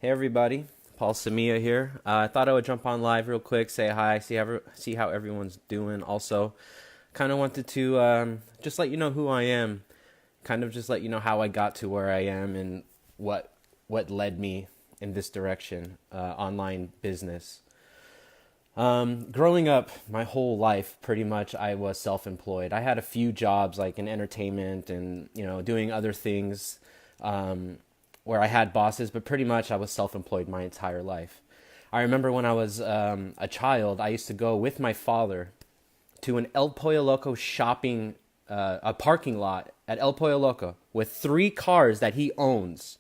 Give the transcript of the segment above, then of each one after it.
Hey everybody, Paul Samia here. I thought I would jump on live real quick, say hi, see how everyone's doing. Also, kind of wanted to just let you know who I am, kind of just let you know how I got to where I am and what led me in this direction, online business. Growing up, my whole life, pretty much, I was self-employed. I had a few jobs like in entertainment and doing other things. Where I had bosses, but pretty much I was self-employed my entire life. I remember when I was a child, I used to go with my father to an El Pollo Loco shopping, a parking lot at El Pollo Loco with 3 cars that he owns.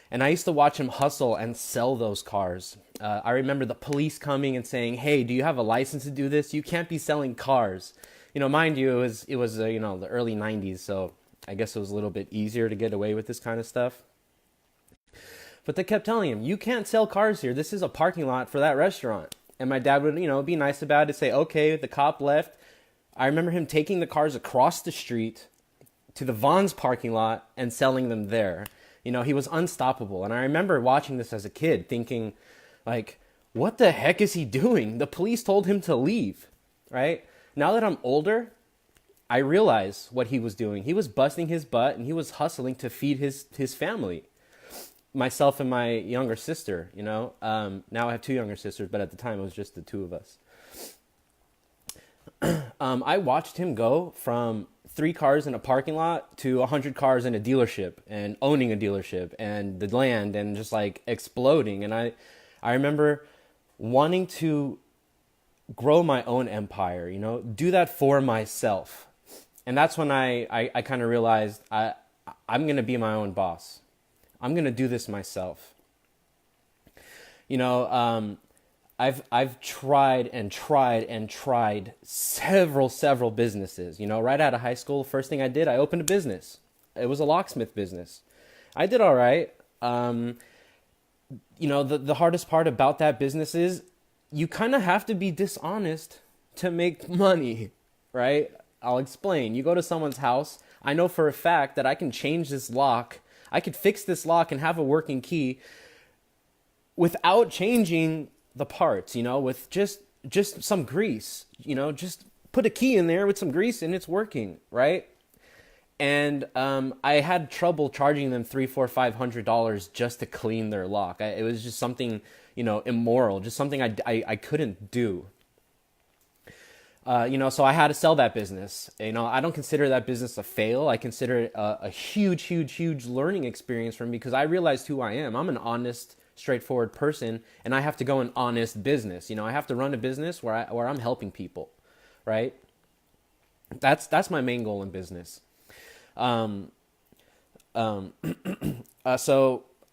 And I used to watch him hustle and sell those cars. I remember the police coming and saying, "Hey, do you have a license to do this? You can't be selling cars." Mind you, it was the early 90s, so I guess it was a little bit easier to get away with this kind of stuff. But they kept telling him, "You can't sell cars here. This is a parking lot for that restaurant." And my dad would, be nice about it, say, "Okay." The cop left. I remember him taking the cars across the street to the Vons parking lot and selling them there. He was unstoppable. And I remember watching this as a kid thinking, like, what the heck is he doing? The police told him to leave, right? Now that I'm older, I realize what he was doing. He was busting his butt and he was hustling to feed his family. Myself and my younger sister, now I have 2 younger sisters, but at the time it was just the 2 of us. I watched him go from 3 cars in a parking lot to 100 cars in a dealership and owning a dealership and the land and just like exploding. And I remember wanting to grow my own empire, do that for myself. And that's when I kind of realized I'm going to be my own boss. I'm going to do this myself. I've tried and tried and tried several businesses. Right out of high school, first thing I did, I opened a business. It was a locksmith business. I did all right. The hardest part about that business is you kind of have to be dishonest to make money, right? I'll explain. You go to someone's house. I know for a fact that I can change this lock. I could fix this lock and have a working key without changing the parts, with just some grease, just put a key in there with some grease and it's working, right? And I had trouble charging them $300, $400, $500 just to clean their lock. It was just something, immoral, just something I couldn't do. So I had to sell that business. I don't consider that business a fail. I consider it a huge learning experience for me because I realized who I am. I'm an honest, straightforward person, and I have to go an honest business. I have to run a business where I'm helping people, right? That's my main goal in business. So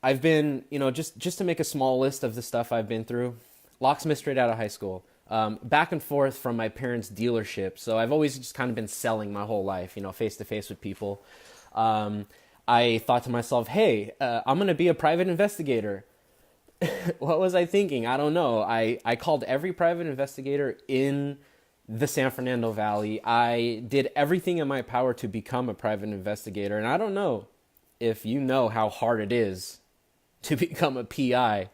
I've been, just to make a small list of the stuff I've been through. Locksmith straight out of high school. Back and forth from my parents' dealership. So I've always just kind of been selling my whole life, face to face with people. I thought to myself, hey, I'm going to be a private investigator. What was I thinking? I don't know. I called every private investigator in the San Fernando Valley. I did everything in my power to become a private investigator. And I don't know if you know how hard it is to become a PI.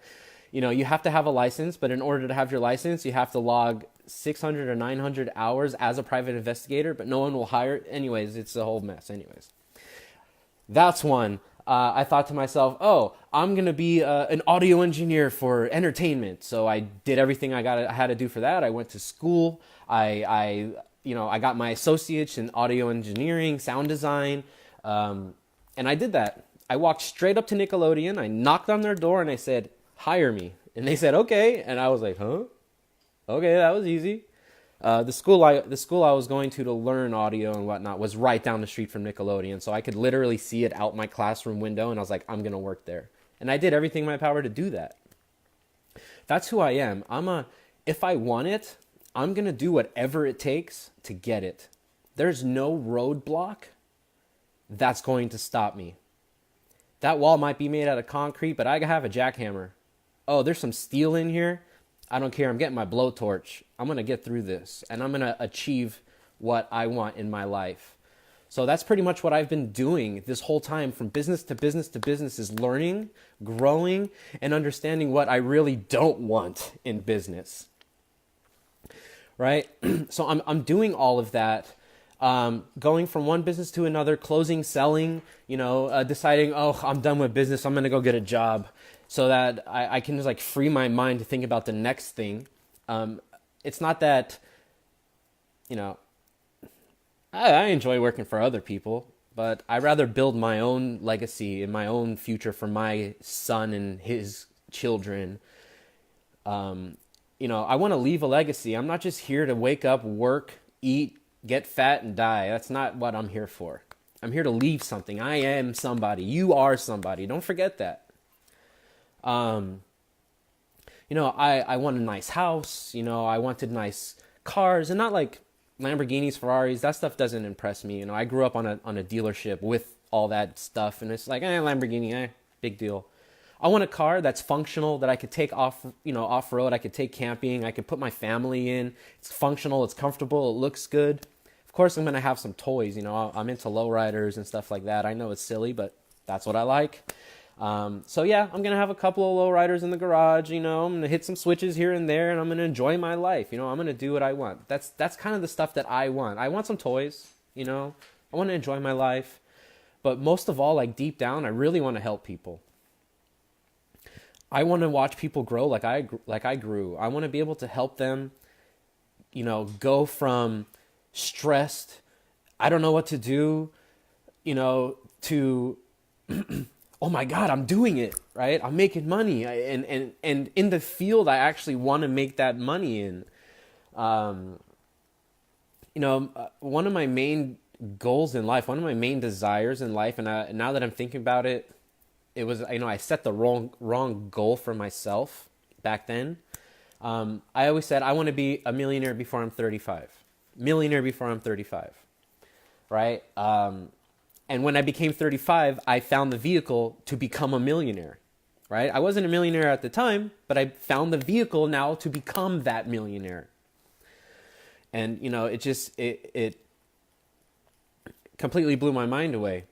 You have to have a license, but in order to have your license, you have to log 600 or 900 hours as a private investigator, but no one will hire. Anyways, it's a whole mess. Anyways, that's one. I thought to myself, oh, I'm going to be an audio engineer for entertainment. So I did everything I had to do for that. I went to school. I got my associates in audio engineering, sound design. And I did that. I walked straight up to Nickelodeon. I knocked on their door and I said, "Hire me." And they said, "Okay." And I was like, "Huh? Okay, that was easy." The school I was going to learn audio and whatnot was right down the street from Nickelodeon. So I could literally see it out my classroom window. And I was like, I'm going to work there. And I did everything in my power to do that. That's who I am. If I want it, I'm going to do whatever it takes to get it. There's no roadblock that's going to stop me. That wall might be made out of concrete, but I have a jackhammer. Oh, there's some steel in here. I don't care. I'm getting my blowtorch. I'm going to get through this and I'm going to achieve what I want in my life. So that's pretty much what I've been doing this whole time, from business to business to business, is learning, growing, and understanding what I really don't want in business. Right? So I'm doing all of that, going from one business to another, closing, selling, deciding, oh, I'm done with business, I'm going to go get a job, so that I can just like free my mind to think about the next thing. It's not that, I enjoy working for other people, but I rather build my own legacy and my own future for my son and his children. I want to leave a legacy. I'm not just here to wake up, work, eat, get fat, and die. That's not what I'm here for. I'm here to leave something. I am somebody. You are somebody. Don't forget that. I want a nice house. I wanted nice cars, and not like Lamborghinis, Ferraris. That stuff doesn't impress me. I grew up on a dealership with all that stuff, and it's like, Lamborghini, big deal. I want a car that's functional, that I could take off-road. I could take camping. I could put my family in. It's functional. It's comfortable. It looks good. Of course, I'm going to have some toys. I'm into lowriders and stuff like that. I know it's silly, but that's what I like. So yeah, I'm going to have a couple of lowriders in the garage. I'm going to hit some switches here and there, and I'm going to enjoy my life. I'm going to do what I want. That's kind of the stuff that I want. I want some toys, I want to enjoy my life. But most of all, like deep down, I really want to help people. I want to watch people grow like I grew. I want to be able to help them, go from stressed, I don't know what to do, to, oh my God, I'm doing it, right? I'm making money. And in the field I actually want to make that money in. One of my main goals in life, one of my main desires in life, and now that I'm thinking about it, it was, I set the wrong goal for myself back then. I always said I want to be a millionaire before I'm 35. Millionaire before I'm 35, right? And when I became 35, I found the vehicle to become a millionaire, right? I wasn't a millionaire at the time, but I found the vehicle now to become that millionaire. And, it completely blew my mind away.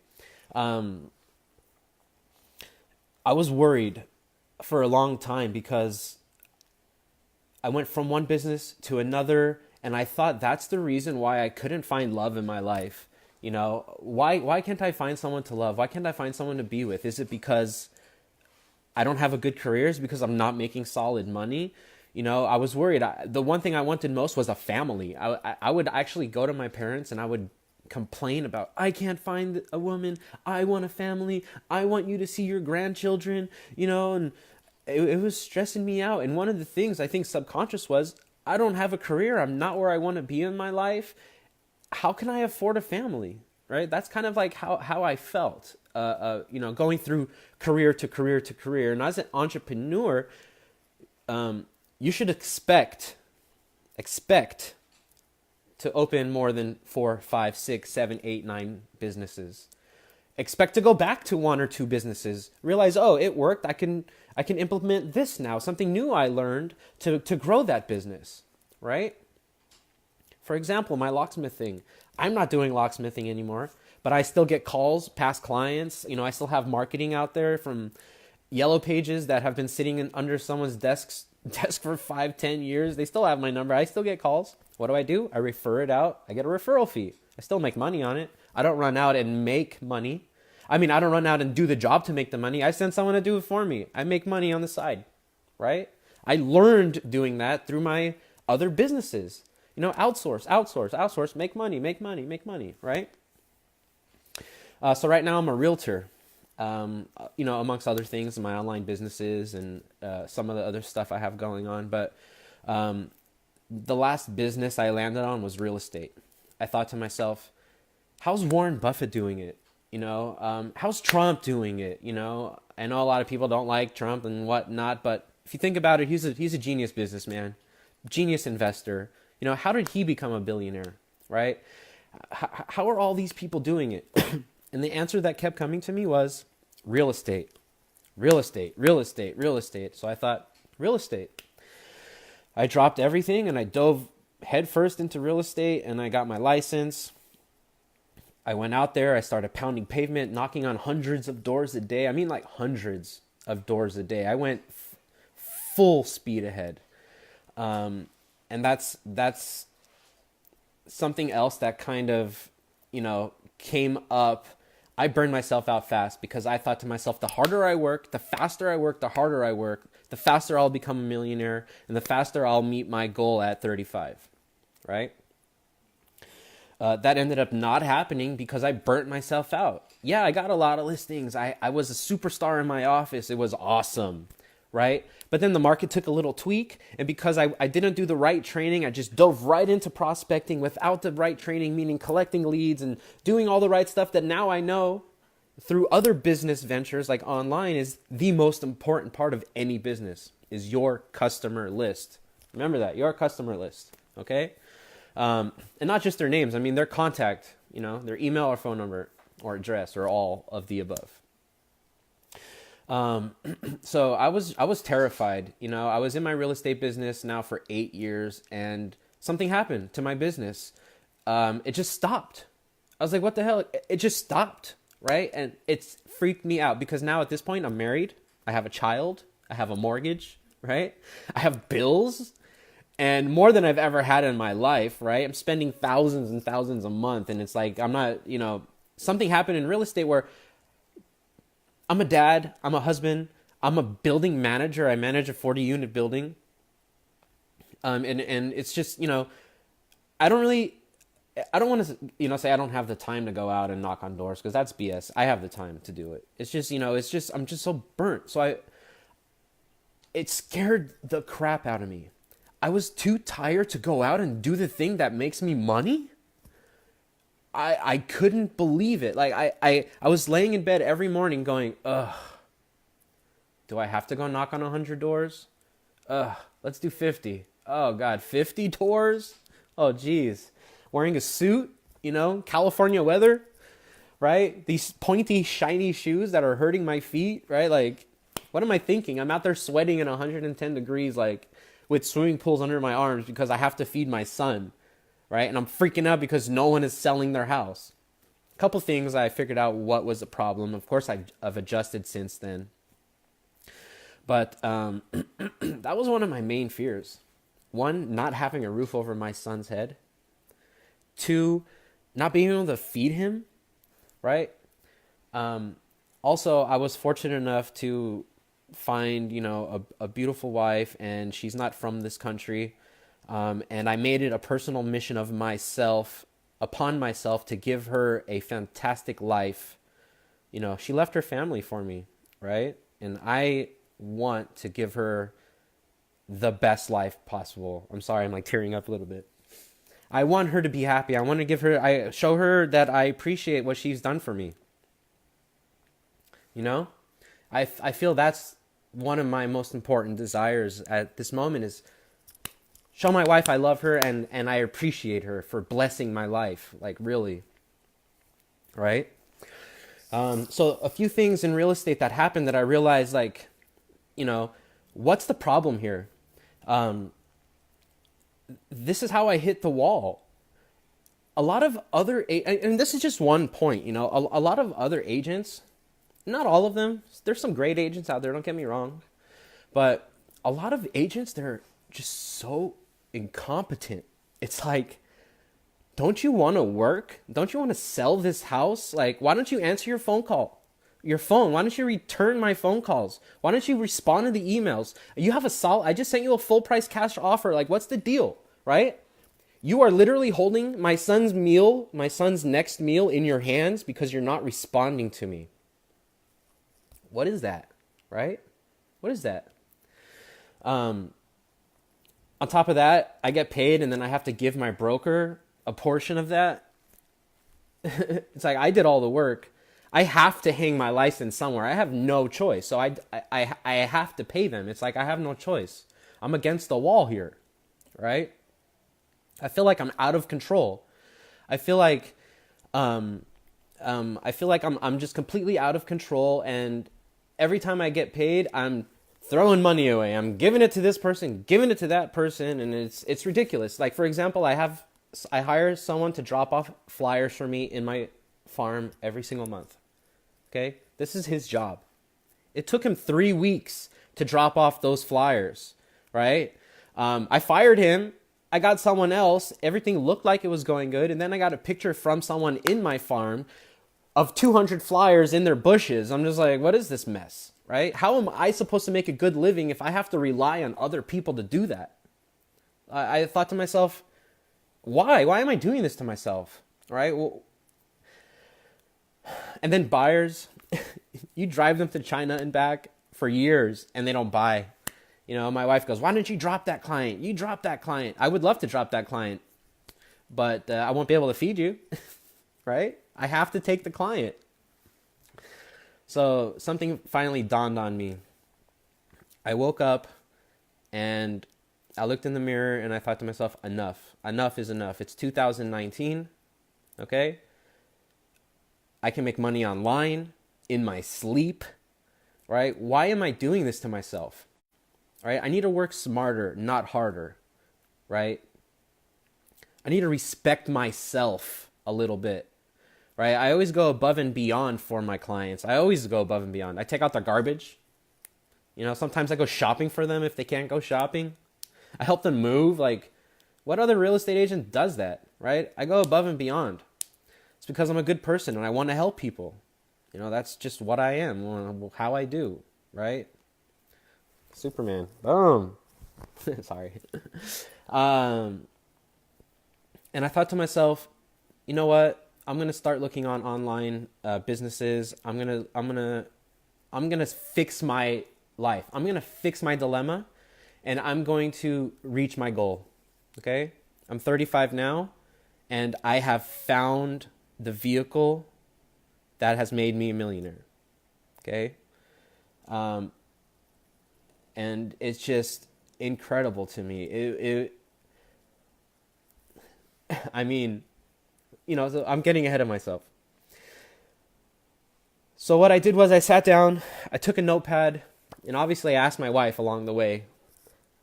I was worried for a long time because I went from one business to another, and I thought that's the reason why I couldn't find love in my life. Why can't I find someone to love? Why can't I find someone to be with? Is it because I don't have a good career? Is it because I'm not making solid money? I was worried. The one thing I wanted most was a family. I would actually go to my parents and I would complain about, I can't find a woman, I want a family, I want you to see your grandchildren, and it was stressing me out. And one of the things I think subconscious was, I don't have a career, I'm not where I want to be in my life, how can I afford a family, right? That's kind of like how I felt, going through career to career to career. And as an entrepreneur, you should expect to open more than 4, 5, 6, 7, 8, 9 businesses. Expect to go back to 1 or 2 businesses. Realize, oh, it worked. I can implement this now. Something new I learned to grow that business, right? For example, my locksmithing. I'm not doing locksmithing anymore, but I still get calls, past clients. I still have marketing out there from yellow pages that have been sitting under someone's desk for 5, 10 years. They still have my number. I still get calls. What do? I refer it out. I get a referral fee. I still make money on it. I don't run out and make money. I don't run out and do the job to make the money. I send someone to do it for me. I make money on the side, right? I learned doing that through my other businesses. Outsource, make money, right? So right now I'm a realtor, amongst other things, my online businesses and some of the other stuff I have going on. But the last business I landed on was real estate. I thought to myself, how's Warren Buffett doing it? How's Trump doing it? I know a lot of people don't like Trump and whatnot, but if you think about it, he's a genius businessman, genius investor. How did he become a billionaire, right? How are all these people doing it? And the answer that kept coming to me was real estate. So I thought, real estate. I dropped everything and I dove headfirst into real estate, and I got my license. I went out there, I started pounding pavement, knocking on hundreds of doors a day. I mean, like hundreds of doors a day. I went full speed ahead. And that's something else that kind of, came up. I burned myself out fast because I thought to myself, the harder I work, the faster I work, the harder I work, the faster I'll become a millionaire, and the faster I'll meet my goal at 35, right? That ended up not happening because I burnt myself out. Yeah, I got a lot of listings. I was a superstar in my office. It was awesome, right? But then the market took a little tweak, and because I didn't do the right training, I just dove right into prospecting without the right training, meaning collecting leads and doing all the right stuff that now I know through other business ventures like online is the most important part of any business, is your customer list. Remember that, your customer list, okay? And not just their names. I mean, their contact, their email or phone number or address or all of the above. So I was terrified. I was in my real estate business now for 8 years, and something happened to my business. It just stopped. I was like, what the hell? It just stopped, right? And it's freaked me out because now at this point I'm married. I have a child. I have a mortgage, right? I have bills. And more than I've ever had in my life, right? I'm spending thousands and thousands a month. And it's like, I'm not, something happened in real estate where I'm a dad, I'm a husband, I'm a building manager. I manage a 40-unit building. And it's just, I don't want to, say I don't have the time to go out and knock on doors because that's BS. I have the time to do it. It's just, I'm just so burnt. So it scared the crap out of me. I was too tired to go out and do the thing that makes me money. I couldn't believe it. Like I was laying in bed every morning going, ugh, do I have to go knock on 100 doors? Let's do 50. Oh God, 50 doors? Oh geez. Wearing a suit, California weather, right? These pointy, shiny shoes that are hurting my feet, right? Like, what am I thinking? I'm out there sweating in 110 degrees, like with swimming pools under my arms because I have to feed my son. Right? And I'm freaking out because no one is selling their house. A couple things I figured out what was the problem. Of course, I've adjusted since then. But that was one of my main fears. One, not having a roof over my son's head. Two, not being able to feed him. Right? Also, I was fortunate enough to find, a beautiful wife, and she's not from this country. And I made it a personal mission of upon myself to give her a fantastic life. She left her family for me, right? And I want to give her the best life possible. I'm sorry, I'm like tearing up a little bit. I want her to be happy. I want to show her that I appreciate what she's done for me. I feel that's one of my most important desires at this moment is show my wife I love her and I appreciate her for blessing my life, like really, right? So a few things in real estate that happened that I realized, like, what's the problem here? This is how I hit the wall. A lot of other, and this is just one point, a lot of other agents, not all of them, there's some great agents out there, don't get me wrong, but a lot of agents, they're just so incompetent. It's like, don't you want to work? Don't you want to sell this house? Like, why don't you answer your phone? Why don't you return my phone calls? Why don't you respond to the emails? I just sent you a full price cash offer. Like, what's the deal, right? You are literally holding my son's next meal in your hands because you're not responding to me. What is that, right? What is that? On top of that, I get paid and then I have to give my broker a portion of that. It's like I did all the work. I have to hang my license somewhere. I have no choice. So I have to pay them. It's like I have no choice. I'm against the wall here, right? I feel like I'm out of control. I feel like I'm just completely out of control, and every time I get paid, I'm throwing money away. I'm giving it to this person, giving it to that person, and it's ridiculous. Like, for example, I hire someone to drop off flyers for me in my farm every single month. Okay? This is his job. It took him 3 weeks to drop off those flyers, right? I fired him. I got someone else. Everything looked like it was going good. And then I got a picture from someone in my farm of 200 flyers in their bushes. I'm just like, what is this mess, right? How am I supposed to make a good living if I have to rely on other people to do that? I thought to myself, why? Why am I doing this to myself, right? Well, and then buyers, you drive them to China and back for years and they don't buy. You know, my wife goes, why don't you drop that client? You drop that client. I would love to drop that client, but I won't be able to feed you, right? I have to take the client. So something finally dawned on me. I woke up and I looked in the mirror and I thought to myself, enough. Enough is enough. It's 2019, okay? I can make money online, in my sleep, right? Why am I doing this to myself? Right? I need to work smarter, not harder, right? I need to respect myself a little bit, right? I always go above and beyond for my clients. I always go above and beyond. I take out their garbage. You know, sometimes I go shopping for them if they can't go shopping. I help them move. Like, what other real estate agent does that, right? I go above and beyond. It's because I'm a good person and I want to help people. You know, that's just what I am, how I do, right? Superman. Boom. Sorry. And I thought to myself, you know what? I'm going to start looking on online businesses. I'm going to fix my life. I'm going to fix my dilemma and I'm going to reach my goal. Okay? I'm 35 now and I have found the vehicle that has made me a millionaire. Okay? And it's just incredible to me. I mean, you know, so I'm getting ahead of myself. So what I did was I sat down, I took a notepad, and obviously I asked my wife along the way,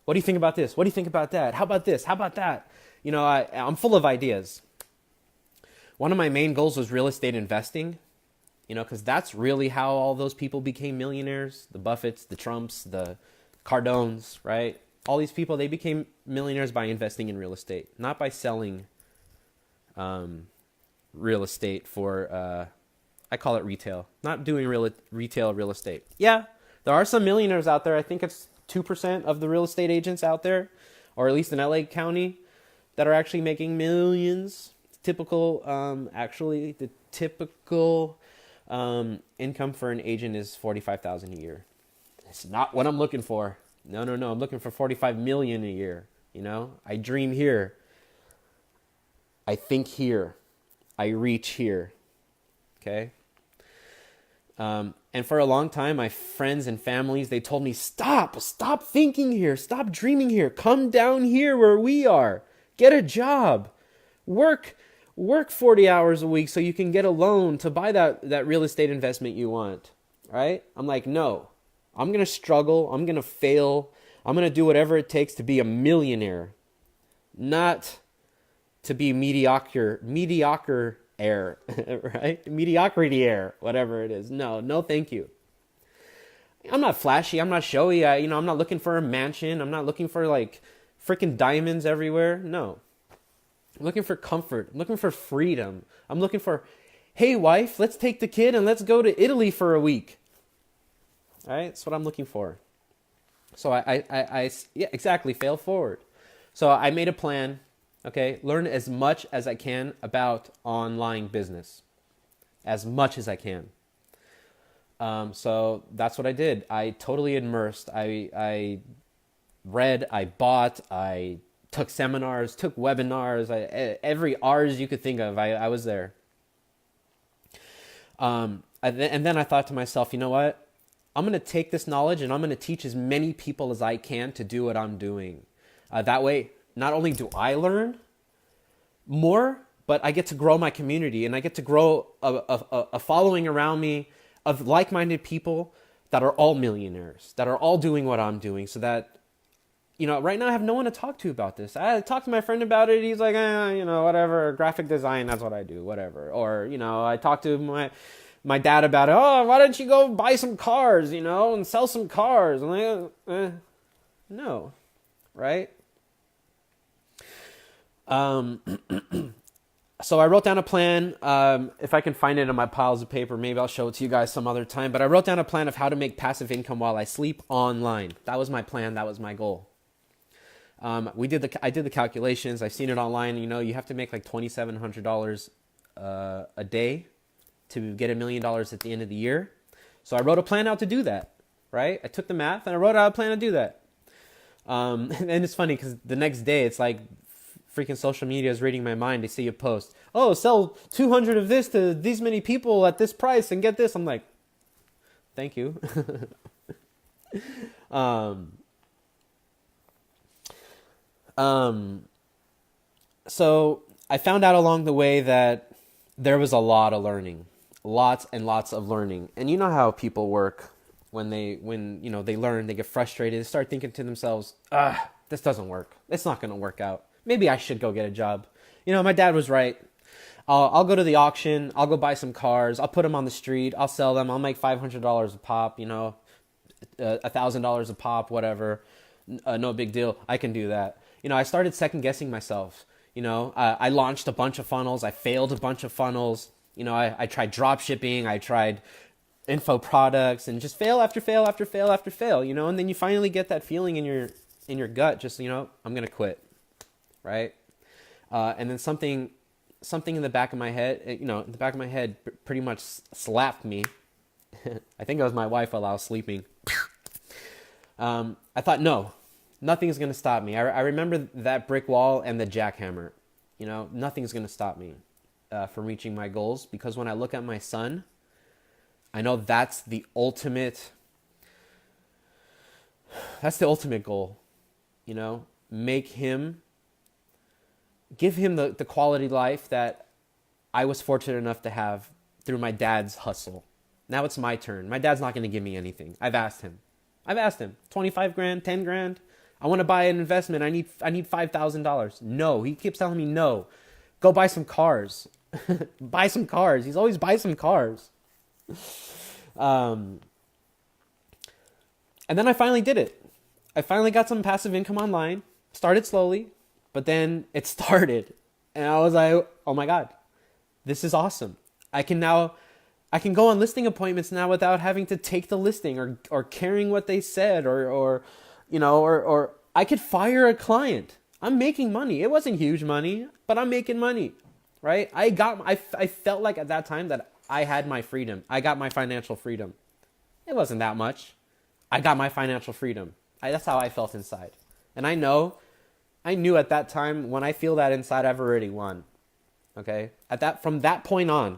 what do you think about this? What do you think about that? How about this? How about that? You know, I'm full of ideas. One of my main goals was real estate investing, you know, because that's really how all those people became millionaires. The Buffetts, the Trumps, the Cardones, right? All these people, they became millionaires by investing in real estate, not by selling real estate for, I call it retail, not doing retail real estate. Yeah, there are some millionaires out there. I think it's 2% of the real estate agents out there, or at least in LA County, that are actually making millions. Typical, the typical income for an agent is $45,000 a year. It's not what I'm looking for. No. I'm looking for 45 million a year. You know, I dream here. I think here. I reach here. Okay. And for a long time, my friends and families, they told me, stop thinking here. Stop dreaming here. Come down here where we are. Get a job. Work 40 hours a week so you can get a loan to buy that real estate investment you want. Right? I'm like, no. I'm going to struggle. I'm going to fail. I'm going to do whatever it takes to be a millionaire, not to be mediocre air, right? Mediocrity air, whatever it is. No, thank you. I'm not flashy. I'm not showy. I'm not looking for a mansion. I'm not looking for like freaking diamonds everywhere. No. I'm looking for comfort. I'm looking for freedom. I'm looking for, hey wife, let's take the kid and let's go to Italy for a week. All right, that's what I'm looking for. So yeah, exactly, fail forward. So I made a plan, okay, learn as much as I can about online business, as much as I can. So that's what I did. I totally immersed. I read, I bought, I took seminars, took webinars, every R's you could think of, I was there. And then I thought to myself, you know what? I'm going to take this knowledge and I'm going to teach as many people as I can to do what I'm doing. That way, not only do I learn more, but I get to grow my community and I get to grow a following around me of like-minded people that are all millionaires, that are all doing what I'm doing, so that right now I have no one to talk to about this. I talked to my friend about it. He's like, whatever, graphic design, that's what I do, whatever. Or, I talked to my dad about it. Oh, why don't you go buy some cars, and sell some cars? I'm like, no, right? So I wrote down a plan. If I can find it in my piles of paper, maybe I'll show it to you guys some other time. But I wrote down a plan of how to make passive income while I sleep online. That was my plan. That was my goal. I did the calculations. I've seen it online. You have to make like $2,700 a day to get $1 million at the end of the year. So I wrote a plan out to do that, right? I took the math and I wrote out a plan to do that. And it's funny because the next day it's like freaking social media is reading my mind. They see a post. Oh, sell 200 of this to these many people at this price and get this. I'm like, thank you. So I found out along the way that there was a lot of learning, lots and lots of learning. And you know how people work when they learn, they get frustrated, they start thinking to themselves, this doesn't work. It's not going to work out. Maybe I should go get a job. My dad was right. I'll go to the auction. I'll go buy some cars. I'll put them on the street. I'll sell them. I'll make $500 a pop, $1,000 a pop, whatever. No big deal. I can do that. I started second guessing myself. I launched a bunch of funnels. I failed a bunch of funnels. I tried drop shipping. I tried info products and just fail after fail after fail after fail, and then you finally get that feeling in your gut, just, I'm going to quit. Right. And then something in the back of my head, pretty much slapped me. I think it was my wife while I was sleeping. I thought, no, nothing's going to stop me. I remember that brick wall and the jackhammer. Nothing's going to stop me from reaching my goals, because when I look at my son, I know that's the ultimate goal, give him the quality life that I was fortunate enough to have through my dad's hustle. Now it's my turn. My dad's not going to give me anything. I've asked him, 25 grand, 10 grand. I want to buy an investment. I need $5,000. No, he keeps telling me no. Go buy some cars. Buy some cars. He's always buy some cars. And then I finally did it. I finally got some passive income online. Started slowly, but then it started. And I was like, oh my God, this is awesome. I can go on listing appointments now without having to take the listing or carrying what they said or I could fire a client. I'm making money. It wasn't huge money, but I'm making money, right? I felt like at that time that I had my freedom. I got my financial freedom. It wasn't that much. I got my financial freedom. That's how I felt inside. And I knew at that time, when I feel that inside, I've already won. Okay? From that point on,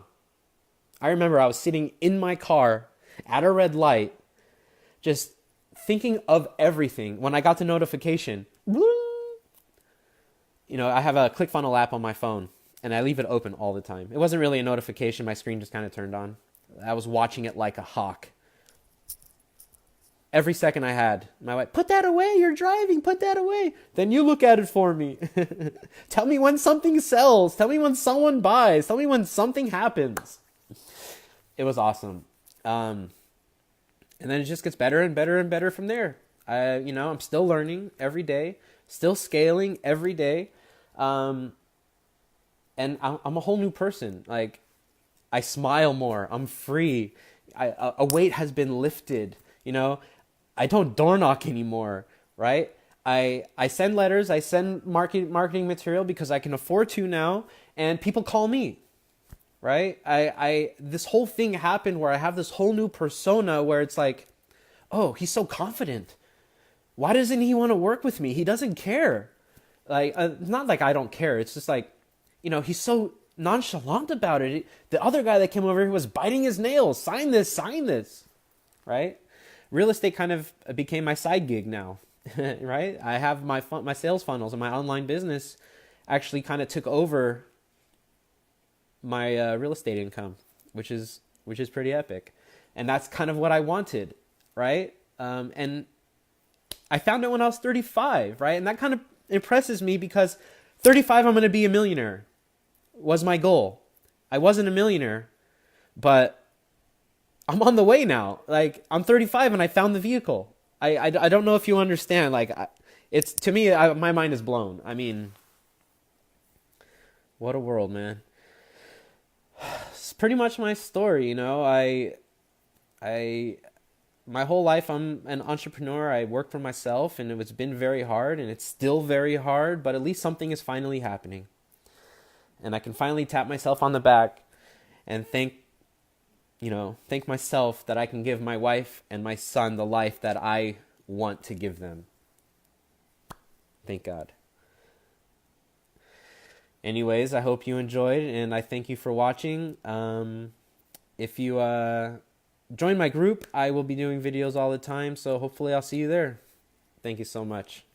I remember I was sitting in my car at a red light, just thinking of everything. When I got the notification, I have a ClickFunnels app on my phone, and I leave it open all the time. It wasn't really a notification. My screen just kind of turned on. I was watching it like a hawk. Every second I had, my wife, put that away, you're driving, put that away. Then you look at it for me. Tell me when something sells. Tell me when someone buys. Tell me when something happens. It was awesome. And then it just gets better and better and better from there. I'm still learning every day, still scaling every day. And I'm a whole new person. Like, I smile more. I'm free. A weight has been lifted. I don't door knock anymore, right? I send letters, I send marketing material because I can afford to now, and people call me, right? This whole thing happened where I have this whole new persona where it's like, oh, he's so confident. Why doesn't he want to work with me? He doesn't care. Like, not like I don't care. It's just like, he's so nonchalant about it. The other guy that came over here was biting his nails. Sign this, right? Real estate kind of became my side gig now, right? I have my sales funnels and my online business actually kind of took over my real estate income, which is pretty epic. And that's kind of what I wanted, right? And I found it when I was 35, right? And that kind of impresses me because 35, I'm going to be a millionaire was my goal. I wasn't a millionaire, but I'm on the way now. Like, I'm 35 and I found the vehicle. I don't know if you understand. Like, it's, to me, my mind is blown. I mean, what a world, man. It's pretty much my story, you know. My whole life I'm an entrepreneur. I work for myself, and it's been very hard, and it's still very hard, but at least something is finally happening. And I can finally tap myself on the back and thank myself that I can give my wife and my son the life that I want to give them. Thank God. Anyways, I hope you enjoyed, and I thank you for watching. If you join my group, I will be doing videos all the time, so hopefully I'll see you there. Thank you so much.